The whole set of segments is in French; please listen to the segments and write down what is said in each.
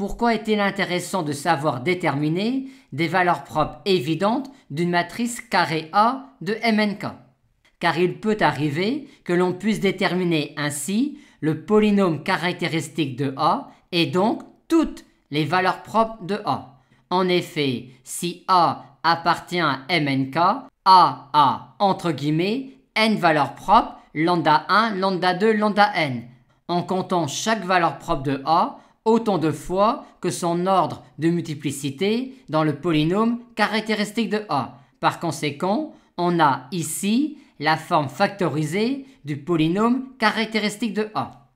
Pourquoi est-il intéressant de savoir déterminer des valeurs propres évidentes d'une matrice carré A de MNK? Car il peut arriver que l'on puisse déterminer ainsi le polynôme caractéristique de A et donc toutes les valeurs propres de A. En effet, si A appartient à MNK, A a entre guillemets n valeurs propres, lambda 1, lambda 2, lambda n, en comptant chaque valeur propre de A autant de fois que son ordre de multiplicité dans le polynôme caractéristique de A. Par conséquent, on a ici la forme factorisée du polynôme caractéristique de A.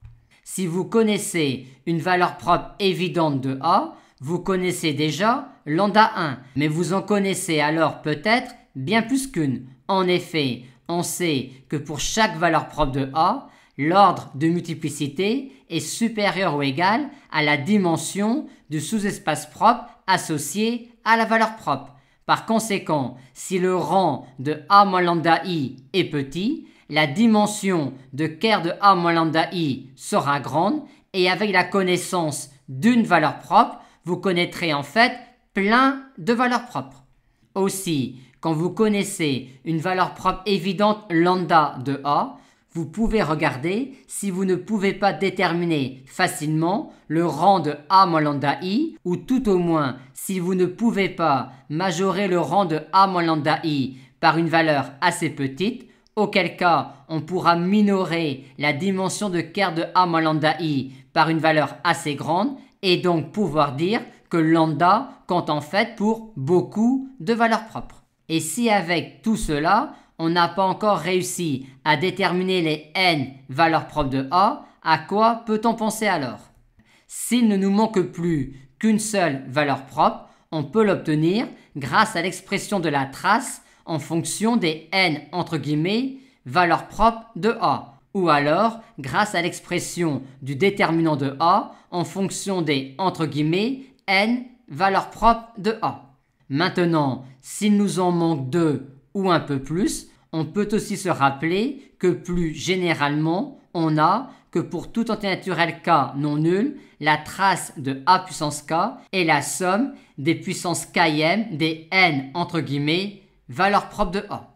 Si vous connaissez une valeur propre évidente de A, vous connaissez déjà lambda 1, mais vous en connaissez alors peut-être bien plus qu'une. En effet, on sait que pour chaque valeur propre de A, l'ordre de multiplicité est supérieur ou égal à la dimension du sous-espace propre associé à la valeur propre. Par conséquent, si le rang de A moins lambda I est petit, la dimension de ker de A moins lambda I sera grande et avec la connaissance d'une valeur propre, vous connaîtrez en fait plein de valeurs propres. Aussi, quand vous connaissez une valeur propre évidente lambda de A, vous pouvez regarder si vous ne pouvez pas déterminer facilement le rang de A moins lambda I, ou tout au moins si vous ne pouvez pas majorer le rang de A moins lambda I par une valeur assez petite, auquel cas on pourra minorer la dimension de ker de A moins lambda I par une valeur assez grande et donc pouvoir dire que lambda compte en fait pour beaucoup de valeurs propres. Et si avec tout cela, on n'a pas encore réussi à déterminer les n valeurs propres de A, à quoi peut-on penser alors? S'il ne nous manque plus qu'une seule valeur propre, on peut l'obtenir grâce à l'expression de la trace en fonction des n entre guillemets valeurs propres de A, ou alors grâce à l'expression du déterminant de A en fonction des entre guillemets n valeurs propres de A. Maintenant, s'il nous en manque 2 ou un peu plus, on peut aussi se rappeler que plus généralement, on a que pour tout entier naturel k non nul, la trace de A puissance k est la somme des puissances km des n entre guillemets valeurs propres de A.